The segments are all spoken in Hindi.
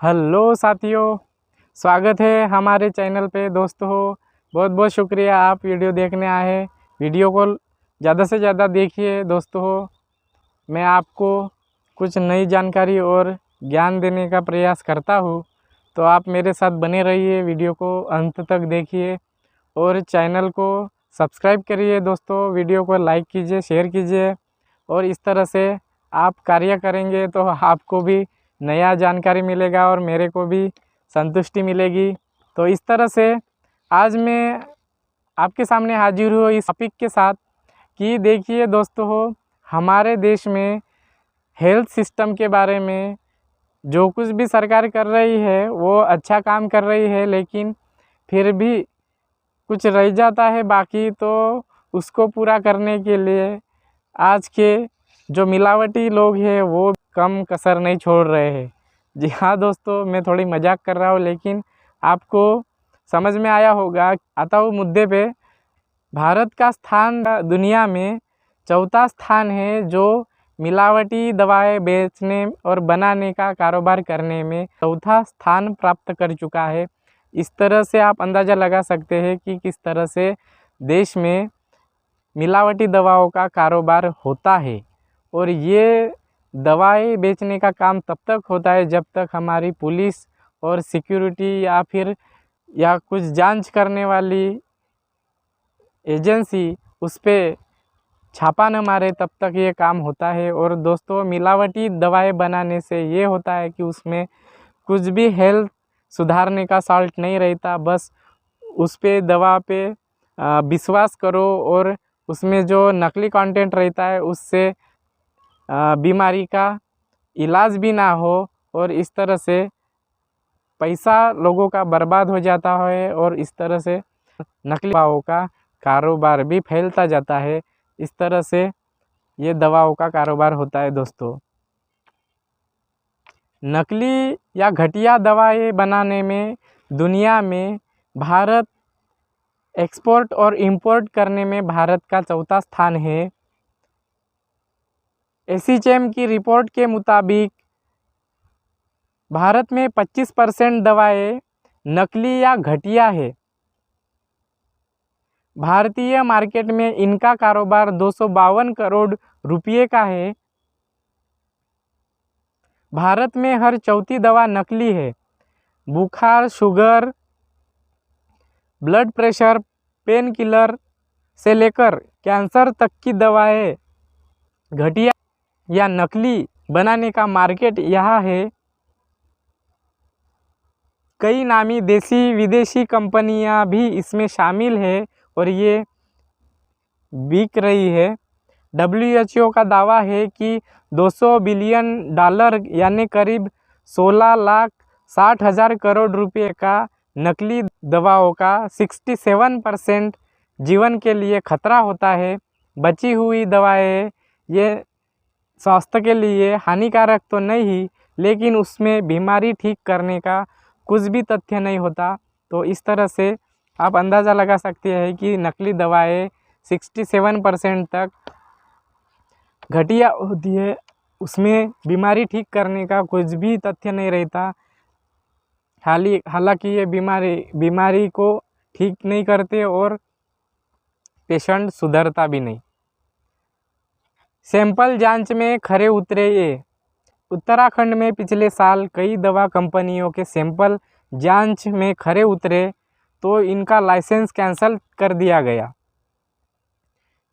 हेलो साथियों, स्वागत है हमारे चैनल पे। दोस्तों बहुत बहुत शुक्रिया आप वीडियो देखने आए हैं। वीडियो को ज़्यादा से ज़्यादा देखिए। दोस्तों मैं आपको कुछ नई जानकारी और ज्ञान देने का प्रयास करता हूँ, तो आप मेरे साथ बने रहिए। वीडियो को अंत तक देखिए और चैनल को सब्सक्राइब करिए। दोस्तों वीडियो को लाइक कीजिए, शेयर कीजिए और इस तरह से आप कार्य करेंगे तो आपको भी नया जानकारी मिलेगा और मेरे को भी संतुष्टि मिलेगी। तो इस तरह से आज मैं आपके सामने हाजिर हूँ इस टॉपिक के साथ कि देखिए दोस्तों, हमारे देश में हेल्थ सिस्टम के बारे में जो कुछ भी सरकार कर रही है वो अच्छा काम कर रही है, लेकिन फिर भी कुछ रह जाता है बाकी। तो उसको पूरा करने के लिए आज के जो मिलावटी लोग हैं वो कम कसर नहीं छोड़ रहे हैं। जी हाँ दोस्तों, मैं थोड़ी मजाक कर रहा हूँ, लेकिन आपको समझ में आया होगा। आता हूँ मुद्दे पे। भारत का स्थान दुनिया में चौथा स्थान है जो मिलावटी दवाएं बेचने और बनाने का कारोबार करने में चौथा स्थान प्राप्त कर चुका है। इस तरह से आप अंदाज़ा लगा सकते हैं कि किस तरह से देश में मिलावटी दवाओं का कारोबार होता है। और ये दवाएं बेचने का काम तब तक होता है जब तक हमारी पुलिस और सिक्योरिटी या कुछ जांच करने वाली एजेंसी उस पर छापा न मारे, तब तक ये काम होता है। और दोस्तों मिलावटी दवाएं बनाने से ये होता है कि उसमें कुछ भी हेल्थ सुधारने का साल्ट नहीं रहता। बस उस पे दवा पे विश्वास करो और उसमें जो नकली कंटेंट रहता है उससे बीमारी का इलाज भी ना हो, और इस तरह से पैसा लोगों का बर्बाद हो जाता है और इस तरह से नकली दवाओं का कारोबार भी फैलता जाता है। इस तरह से ये दवाओं का कारोबार होता है। दोस्तों नकली या घटिया दवाएं बनाने में दुनिया में भारत एक्सपोर्ट और इंपोर्ट करने में भारत का चौथा स्थान है। एसीचैम की रिपोर्ट के मुताबिक भारत में 25% दवाएं नकली या घटिया है। भारतीय मार्केट में इनका कारोबार 252 करोड़ रुपये का है। भारत में हर चौथी दवा नकली है। बुखार, sugar, blood pressure, pain killer से लेकर कैंसर तक की दवाएं घटिया या नकली बनाने का मार्केट यहाँ है। कई नामी देसी विदेशी कंपनियां भी इसमें शामिल है और ये बिक रही है। WHO का दावा है कि 200 बिलियन डॉलर यानी करीब 16,60,000 करोड़ रुपए का नकली दवाओं का 67% जीवन के लिए खतरा होता है। बची हुई दवाएं ये स्वास्थ्य के लिए हानिकारक तो नहीं, लेकिन उसमें बीमारी ठीक करने का कुछ भी तथ्य नहीं होता। तो इस तरह से आप अंदाज़ा लगा सकते हैं कि नकली दवाएं 67% तक घटिया होती है, उसमें बीमारी ठीक करने का कुछ भी तथ्य नहीं रहता। हालांकि ये बीमारी को ठीक नहीं करते और पेशेंट सुधरता भी नहीं। सैंपल जांच में खरे उतरे ये। उत्तराखंड में पिछले साल कई दवा कंपनियों के सैंपल जांच में खरे उतरे तो इनका लाइसेंस कैंसिल कर दिया गया।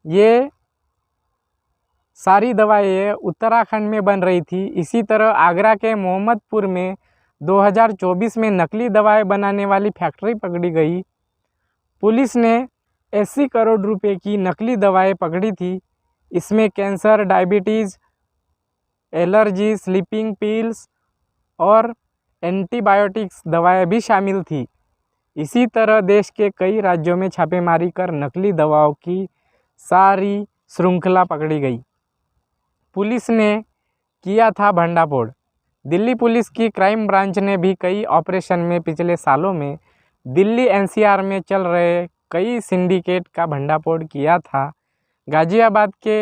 ये सारी दवाएं उत्तराखंड में बन रही थी। इसी तरह आगरा के मोहम्मदपुर में 2024 में नकली दवाएं बनाने वाली फैक्ट्री पकड़ी गई। पुलिस ने 80 करोड़ रुपए की नकली दवाएं पकड़ी थी। इसमें cancer, diabetes, allergy, sleeping pills और एंटीबायोटिक्स दवाएं भी शामिल थी। इसी तरह देश के कई राज्यों में छापेमारी कर नकली दवाओं की सारी श्रृंखला पकड़ी गई। पुलिस ने किया था भंडाफोड़। दिल्ली पुलिस की क्राइम ब्रांच ने भी कई ऑपरेशन में पिछले सालों में दिल्ली NCR में चल रहे कई सिंडिकेट का भंडाफोड़ किया था। गाजियाबाद के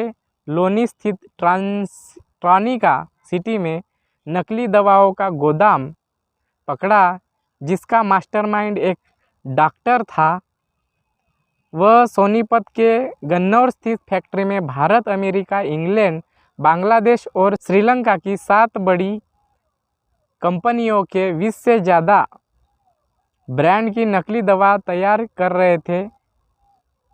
लोनी स्थित ट्रानिका सिटी में नकली दवाओं का गोदाम पकड़ा, जिसका मास्टरमाइंड एक डॉक्टर था। वह सोनीपत के गन्नौर स्थित फैक्ट्री में भारत, अमेरिका, इंग्लैंड, बांग्लादेश और श्रीलंका की 7 बड़ी कंपनियों के 20 से ज़्यादा ब्रांड की नकली दवा तैयार कर रहे थे।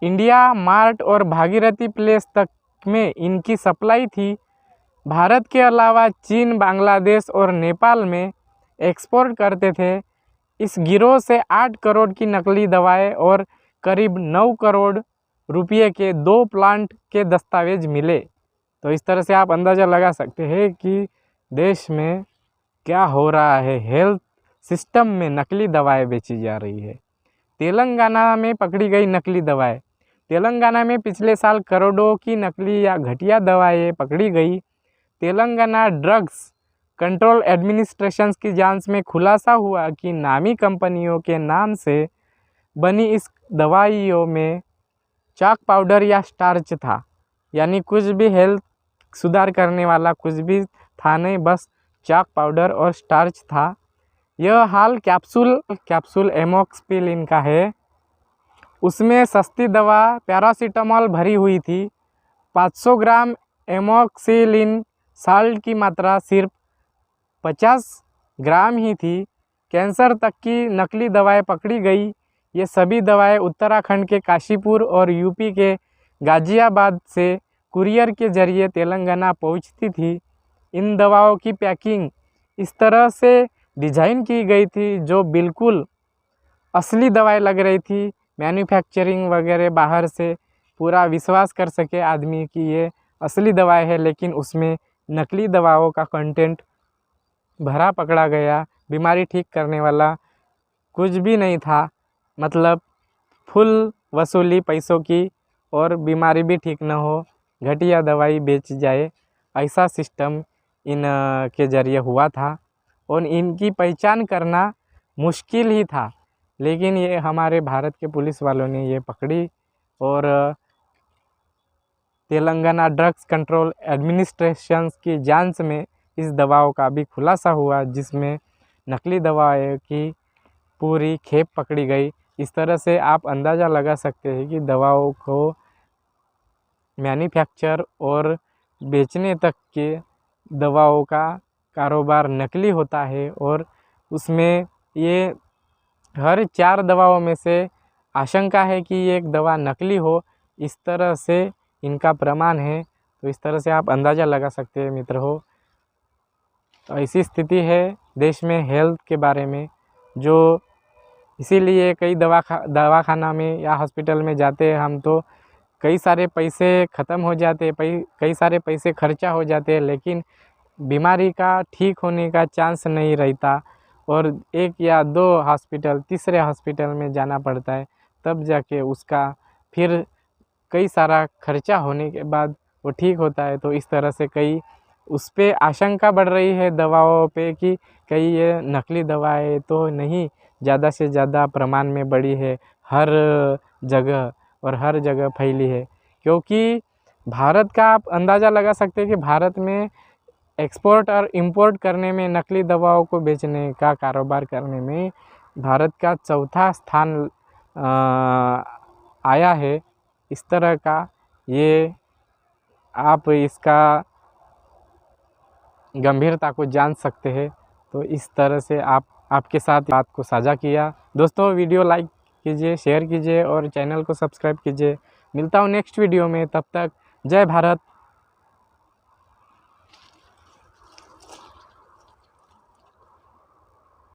इंडिया मार्ट और भागीरथी प्लेस तक में इनकी सप्लाई थी। भारत के अलावा चीन, बांग्लादेश और नेपाल में एक्सपोर्ट करते थे। इस गिरोह से 8 करोड़ की नकली दवाएं और करीब 9 करोड़ रुपये के 2 प्लांट के दस्तावेज मिले। तो इस तरह से आप अंदाज़ा लगा सकते हैं कि देश में क्या हो रहा है। हेल्थ सिस्टम में नकली दवाएं बेची जा रही है। तेलंगाना में पकड़ी गई नकली दवाएं। तेलंगाना में पिछले साल करोड़ों की नकली या घटिया दवाएं पकड़ी गई। तेलंगाना ड्रग्स कंट्रोल एडमिनिस्ट्रेशन की जांच में खुलासा हुआ कि नामी कंपनियों के नाम से बनी इस दवाइयों में चाक पाउडर या स्टार्च था, यानी कुछ भी हेल्थ सुधार करने वाला कुछ भी था नहीं, बस चाक पाउडर और स्टार्च था। यह हाल कैप्सूल एमोक्सिसिलिन का है। उसमें सस्ती दवा पैरासीटामोल भरी हुई थी। 500 ग्राम एमोक्सिसिलिन साल्ट की मात्रा सिर्फ 50 ग्राम ही थी। कैंसर तक की नकली दवाएं पकड़ी गई। ये सभी दवाएं उत्तराखंड के काशीपुर और यूपी के गाजियाबाद से कुरियर के जरिए तेलंगाना पहुंचती थी। इन दवाओं की पैकिंग इस तरह से डिज़ाइन की गई थी जो बिल्कुल असली दवाएं लग रही थी। मैन्युफैक्चरिंग वगैरह बाहर से पूरा विश्वास कर सके आदमी कि ये असली दवाएं है, लेकिन उसमें नकली दवाओं का कंटेंट भरा पकड़ा गया। बीमारी ठीक करने वाला कुछ भी नहीं था, मतलब फुल वसूली पैसों की और बीमारी भी ठीक न हो, घटिया दवाई बेच जाए, ऐसा सिस्टम इन के ज़रिए हुआ था। और इनकी पहचान करना मुश्किल ही था, लेकिन ये हमारे भारत के पुलिस वालों ने ये पकड़ी और तेलंगाना ड्रग्स कंट्रोल एडमिनिस्ट्रेशन की जांच में इस दवाओं का भी खुलासा हुआ, जिसमें नकली दवाएं की पूरी खेप पकड़ी गई। इस तरह से आप अंदाज़ा लगा सकते हैं कि दवाओं को मैन्युफैक्चर और बेचने तक के दवाओं का कारोबार नकली होता है। और उसमें ये हर 4 दवाओं में से आशंका है कि ये एक दवा नकली हो, इस तरह से इनका प्रमाण है। तो इस तरह से आप अंदाज़ा लगा सकते हैं मित्र हो। तो ऐसी स्थिति है देश में हेल्थ के बारे में, जो इसीलिए कई दवाखाना में या हॉस्पिटल में जाते हैं हम तो कई सारे पैसे ख़त्म हो जाते, कई सारे पैसे खर्चा हो जाते हैं, लेकिन बीमारी का ठीक होने का चांस नहीं रहता। और 1 या 2 हॉस्पिटल, तीसरे हॉस्पिटल में जाना पड़ता है, तब जाके उसका फिर कई सारा खर्चा होने के बाद वो ठीक होता है। तो इस तरह से कई उस पर आशंका बढ़ रही है दवाओं पे कि कई ये नकली दवाएं तो नहीं, ज़्यादा से ज़्यादा प्रमाण में बढ़ी है हर जगह और हर जगह फैली है। क्योंकि भारत का आप अंदाज़ा लगा सकते हैं कि भारत में एक्सपोर्ट और इंपोर्ट करने में, नकली दवाओं को बेचने का कारोबार करने में भारत का 4था स्थान आया है। इस तरह का ये आप इसका गंभीरता को जान सकते हैं। तो इस तरह से आपके साथ बात को साझा किया। दोस्तों वीडियो लाइक कीजिए, शेयर कीजिए और चैनल को सब्सक्राइब कीजिए। मिलता हूँ नेक्स्ट वीडियो में, तब तक जय भारत,